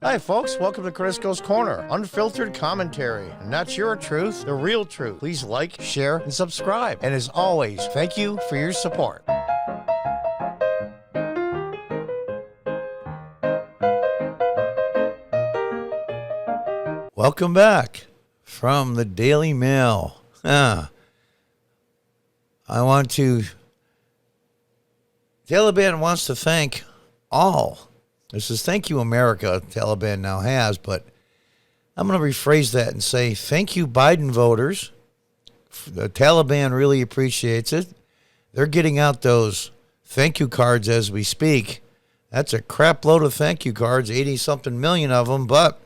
Hi, folks. Welcome to Crisco's Corner. Unfiltered commentary. Not your truth, the real truth. Please like, share, and subscribe. And as always, thank you for your support. Welcome back from the Daily Mail. Taliban wants to thank all. This is thank you, America, Taliban now has, but I'm going to rephrase that and say thank you, Biden voters. The Taliban really appreciates it. They're getting out those thank you cards as we speak. That's a crap load of thank you cards, 80-something million of them, but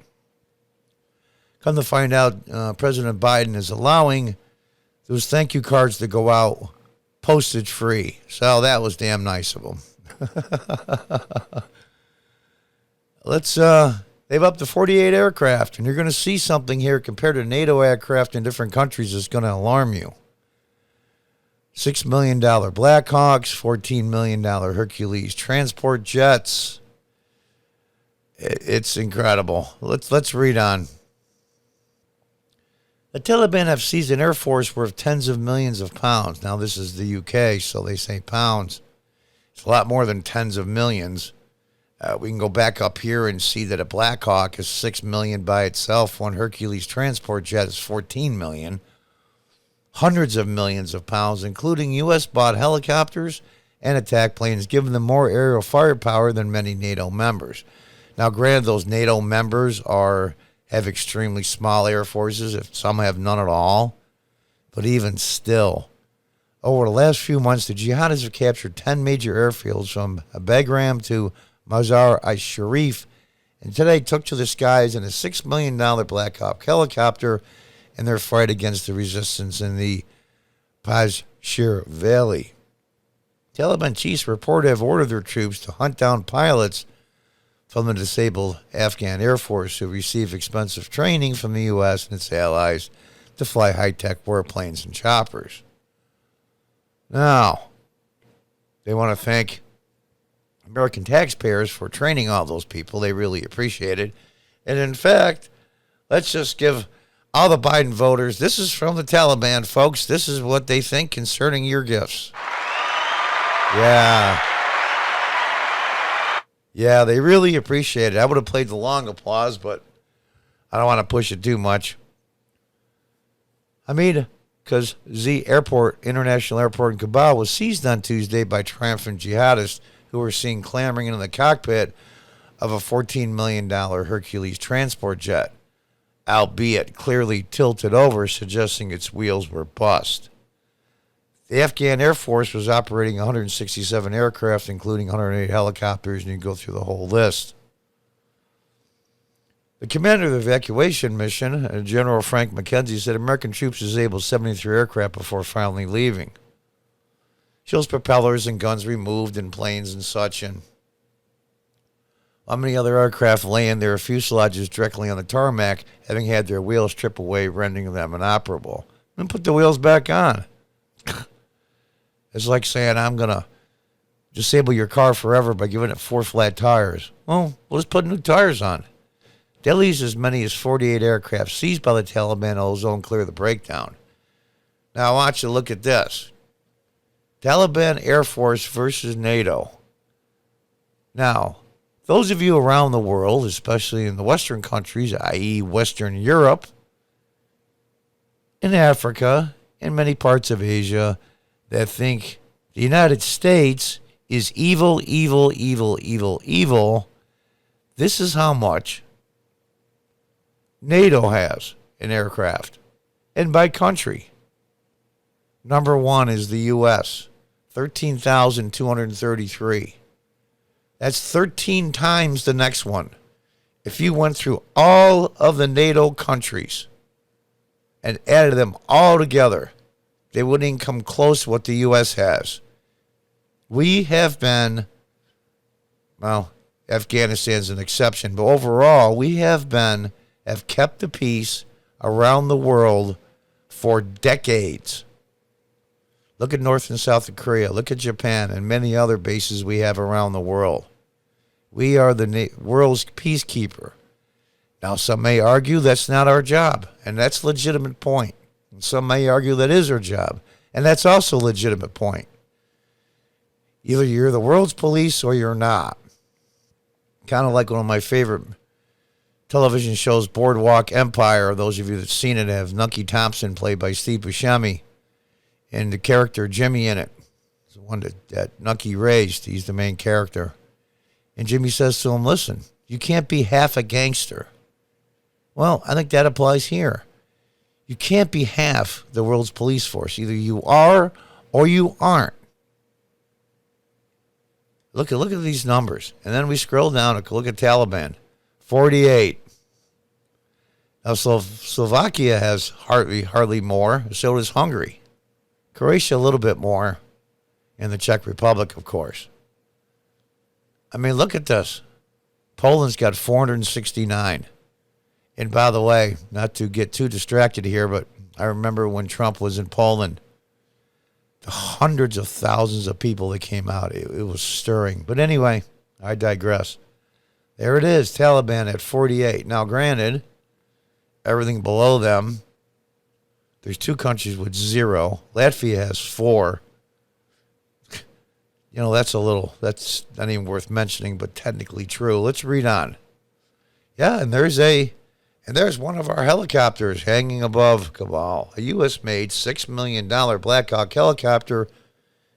come to find out, President Biden is allowing those thank you cards to go out postage free. So that was damn nice of them. They've up to 48 aircraft, and you're going to see something here compared to NATO aircraft in different countries that's going to alarm you. $6 million Blackhawks, $14 million Hercules transport jets. It's incredible. Let's read on. The Taliban have seized an air force worth tens of millions of pounds. Now, this is the UK, so they say pounds. It's a lot more than tens of millions. We can go back up here and see that a Black Hawk is $6 million by itself. One Hercules transport jet is $14 million. Hundreds of millions of pounds, including U.S.-bought helicopters and attack planes, giving them more aerial firepower than many NATO members. Now, granted, those NATO members have extremely small air forces. If some have none at all. But even still, over the last few months, the jihadists have captured 10 major airfields from Bagram to Mazar-i-Sharif, and today took to the skies in a $6 million Black Hawk helicopter in their fight against the resistance in the Pashir Valley. Taliban chiefs report have ordered their troops to hunt down pilots from the disabled Afghan Air Force who receive expensive training from the U.S. and its allies to fly high-tech warplanes and choppers. Now, they want to thank American taxpayers for training all those people. They really appreciate it. And in fact, let's just give all the Biden voters, this is from the Taliban, folks. This is what they think concerning your gifts. Yeah, they really appreciate it. I would have played the long applause, but I don't want to push it too much. Because Z International Airport in Kabul was seized on Tuesday by triumphant jihadists who were seen clambering into the cockpit of a $14 million Hercules transport jet, albeit clearly tilted over, suggesting its wheels were bust. The Afghan Air Force was operating 167 aircraft, including 108 helicopters, and you can go through the whole list. The commander of the evacuation mission, General Frank McKenzie, said American troops disabled 73 aircraft before finally leaving. Shows propellers and guns removed and planes and such, and how many other aircraft laying their fuselages directly on the tarmac, having had their wheels stripped away, rendering them inoperable. And put the wheels back on. It's like saying, I'm going to disable your car forever by giving it 4 flat tires. Well, we'll just put new tires on. Delhi's as many as 48 aircraft seized by the Taliban will zone clear the breakdown. Now, I want you to look at this. Taliban Air Force versus NATO. Now, those of you around the world, especially in the Western countries, i.e. Western Europe, in Africa, and many parts of Asia, that think the United States is evil, evil, evil, evil, evil, this is how much NATO has in aircraft. And by country, number one is the U.S., 13,233. That's 13 times the next one. If you went through all of the NATO countries and added them all together, they wouldn't even come close to what the U.S. has. We have been, well, Afghanistan's an exception, but overall, we have kept the peace around the world for decades. Look at North and South Korea. Look at Japan and many other bases we have around the world. We are the world's peacekeeper. Now, some may argue that's not our job, and that's a legitimate point. And some may argue that is our job, and that's also a legitimate point. Either you're the world's police or you're not. Kind of like one of my favorite television shows, Boardwalk Empire. Those of you that have seen it have Nucky Thompson, played by Steve Buscemi, and the character Jimmy in it. It's the one that Nucky raised. He's the main character. And Jimmy says to him, listen, you can't be half a gangster. Well, I think that applies here. You can't be half the world's police force. Either you are or you aren't. Look at these numbers. And then we scroll down and look at Taliban. 48. Now, Slovakia has hardly more. So does Hungary. Croatia a little bit more. And the Czech Republic, of course. I mean, look at this. Poland's got 469. And by the way, not to get too distracted here, but I remember when Trump was in Poland, the hundreds of thousands of people that came out. It was stirring. But anyway, I digress. There it is, Taliban at 48. Now, granted, everything below them, there's 2 countries with 0. Latvia has 4. You know, that's not even worth mentioning, but technically true. Let's read on. Yeah, and there's one of our helicopters hanging above Kabul. A U.S.-made $6 million Black Hawk helicopter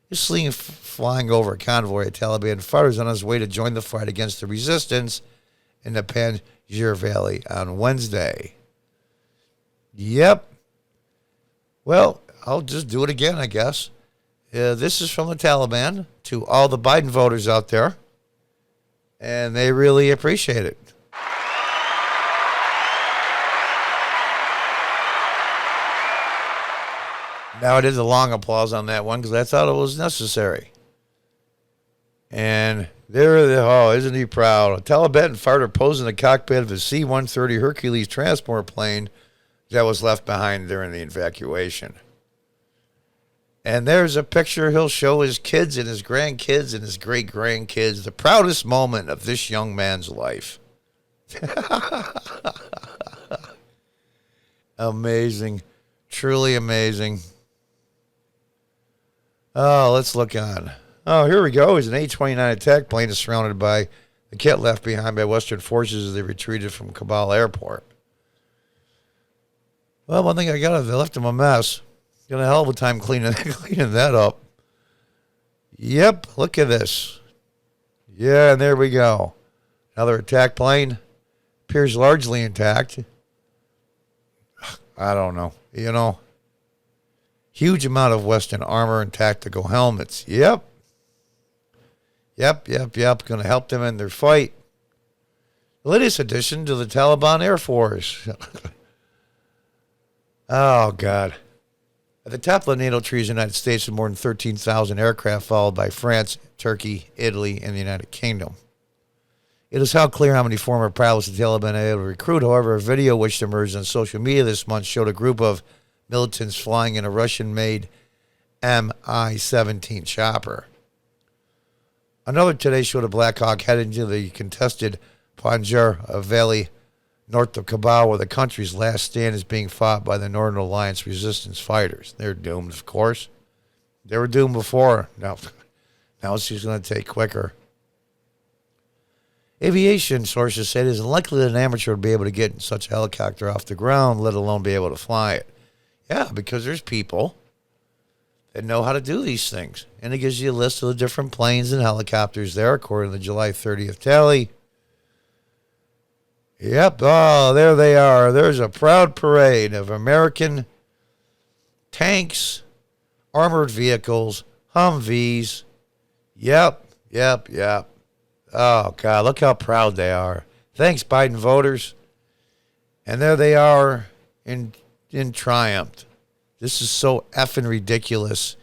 is flying over a convoy of Taliban fighters on his way to join the fight against the resistance in the Panjshir Valley on Wednesday. Yep. Well, I'll just do it again, I guess. This is from the Taliban to all the Biden voters out there, and they really appreciate it. Now, I did the long applause on that one because I thought it was necessary. And isn't he proud? A Taliban fighter posed in the cockpit of a C-130 Hercules transport plane that was left behind during the evacuation. And there's a picture he'll show his kids and his grandkids and his great-grandkids, the proudest moment of this young man's life. Amazing. Truly amazing. Oh, let's look on. Oh, here we go. He's an A-29 attack plane is surrounded by the kit left behind by Western forces as they retreated from Kabul airport. Well, one thing they left him a mess. Got a hell of a time cleaning that up. Yep, look at this. Yeah, and there we go. Another attack plane. Appears largely intact. I don't know. You know, huge amount of Western armor and tactical helmets. Yep. Going to help them in their fight. The latest addition to the Taliban Air Force. Oh, God. At the top of the NATO trees, the United States with more than 13,000 aircraft, followed by France, Turkey, Italy, and the United Kingdom. It is how clear how many former pilots the Taliban are able to recruit. However, a video which emerged on social media this month showed a group of militants flying in a Russian-made Mi-17 chopper. Another today showed a Black Hawk heading to the contested Panjshir Valley north of Kabul, where the country's last stand is being fought by the Northern Alliance resistance fighters. They're doomed, of course. They were doomed before. Now it's just going to take quicker. Aviation sources say it is unlikely that an amateur would be able to get such a helicopter off the ground, let alone be able to fly it. Yeah, because there's people that know how to do these things. And it gives you a list of the different planes and helicopters there, according to the July 30th tally. Yep, oh, there they are. There's a proud parade of American tanks, armored vehicles, Humvees. Yep. Oh, God, look how proud they are. Thanks, Biden voters. And there they are in triumph. This is so effing ridiculous.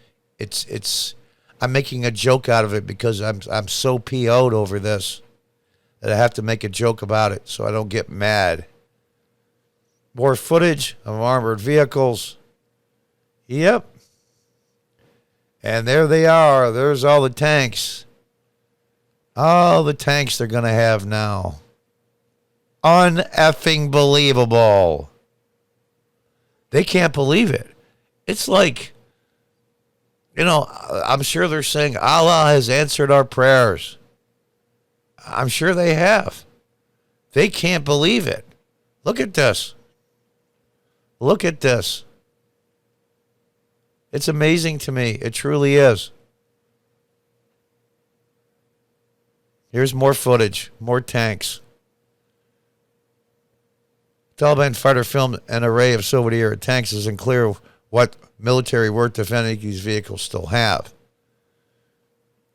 I'm making a joke out of it because I'm so PO'd over this that I have to make a joke about it so I don't get mad. More footage of armored vehicles. Yep. And there they are. There's all the tanks. All the tanks they're going to have now. Uneffing believable. They can't believe it. It's like, I'm sure they're saying Allah has answered our prayers. I'm sure they have. They can't believe it. Look at this. Look at this. It's amazing to me. It truly is. Here's more footage, more tanks. Taliban fighter filmed an array of Soviet-era tanks. It's unclear what military worth, if any, these vehicles still have.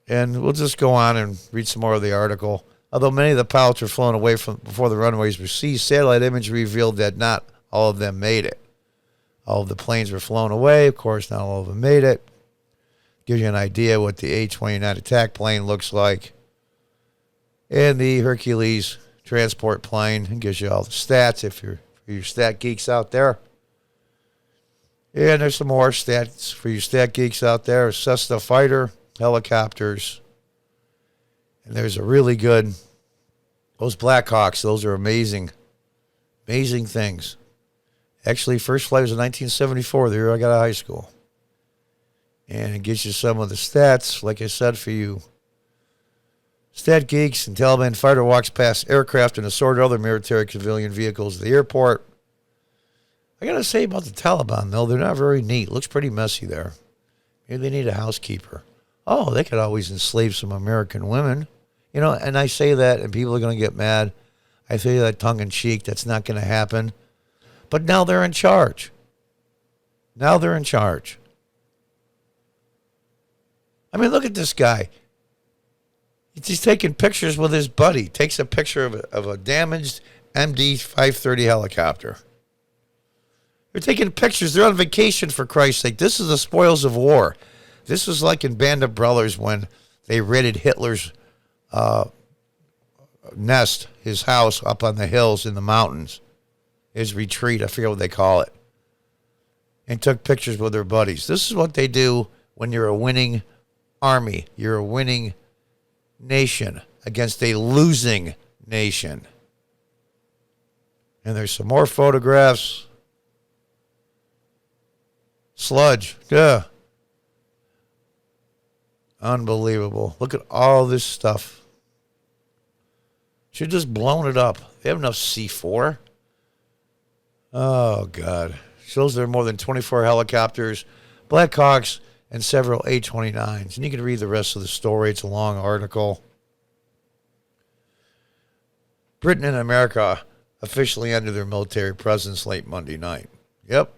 And we'll just go on and read some more of the article. Although many of the pilots were flown away from before the runways were seized, satellite imagery revealed that not all of them made it. All of the planes were flown away. Of course, not all of them made it. Gives you an idea what the A-29 attack plane looks like. And the Hercules transport plane. It gives you all the stats if you're for your stat geeks out there. And there's some more stats for you stat geeks out there. Cessna fighter, helicopters. And there's a really good, those Blackhawks, those are amazing, amazing things. Actually, first flight was in 1974, the year I got out of high school. And it gives you some of the stats, like I said, for you stat geeks. And Taliban fighter walks past aircraft and assorted other military civilian vehicles at the airport. I got to say about the Taliban, though, they're not very neat. Looks pretty messy there. Maybe they need a housekeeper. Oh, they could always enslave some American women. And I say that, and people are going to get mad. I say that tongue-in-cheek. That's not going to happen. But now they're in charge. Now they're in charge. I mean, look at this guy. He's taking pictures with his buddy. Takes a picture of a damaged MD-530 helicopter. They're taking pictures. They're on vacation, for Christ's sake. This is the spoils of war. This was like in Band of Brothers when they raided Hitler's nest, his house up on the hills in the mountains, his retreat, I forget what they call it, and took pictures with their buddies. This is what they do when you're a winning army. You're a winning nation against a losing nation. And there's some more photographs. Sludge. Yeah. Unbelievable. Look at all this stuff. Should have just blown it up. They have enough C4. Oh, God. Shows there are more than 24 helicopters, Blackhawks, and several A-29s. And you can read the rest of the story. It's a long article. Britain and America officially ended their military presence late Monday night. Yep.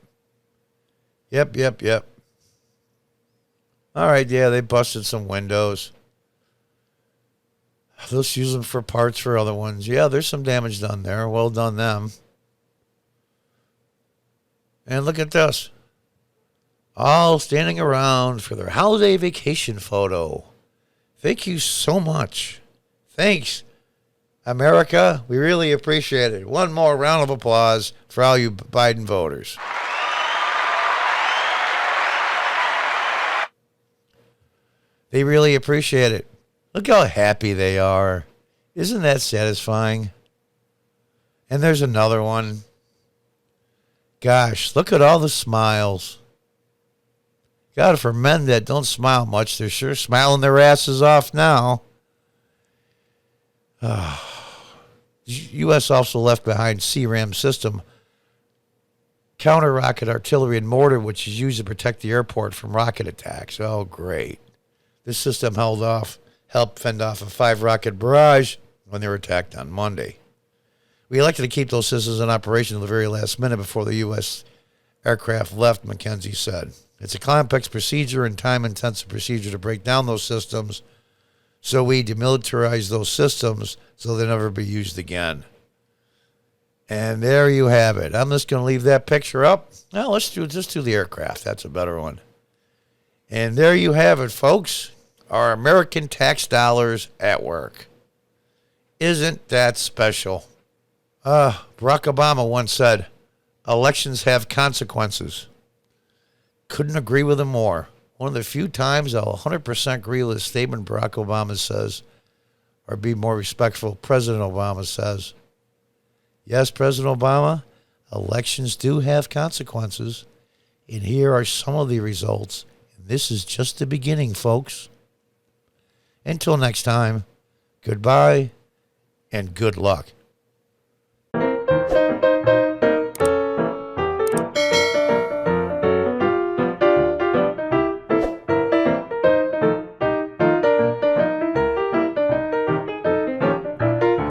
All right, yeah, they busted some windows. They'll use them for parts for other ones. Yeah, there's some damage done there. Well done, them. And look at this. All standing around for their holiday vacation photo. Thank you so much. Thanks, America. We really appreciate it. One more round of applause for all you Biden voters. They really appreciate it. Look how happy they are. Isn't that satisfying? And there's another one. Gosh, look at all the smiles. God, for men that don't smile much, they're sure smiling their asses off now. U.S. also left behind CRAM system, counter-rocket artillery and mortar, which is used to protect the airport from rocket attacks. Oh, great. This system helped fend off a 5-rocket barrage when they were attacked on Monday. We elected to keep those systems in operation until the very last minute before the U.S. aircraft left, McKenzie said. It's a complex procedure and time-intensive procedure to break down those systems, so we demilitarize those systems so they'll never be used again. And there you have it. I'm just going to leave that picture up. Now, let's do the aircraft. That's a better one. And there you have it, folks. Our American tax dollars at work. Isn't that special? Barack Obama once said, elections have consequences. Couldn't agree with him more. One of the few times I'll 100% agree with a statement Barack Obama says, or be more respectful, President Obama says. Yes, President Obama, elections do have consequences. And here are some of the results. And this is just the beginning, folks. Until next time, goodbye and good luck.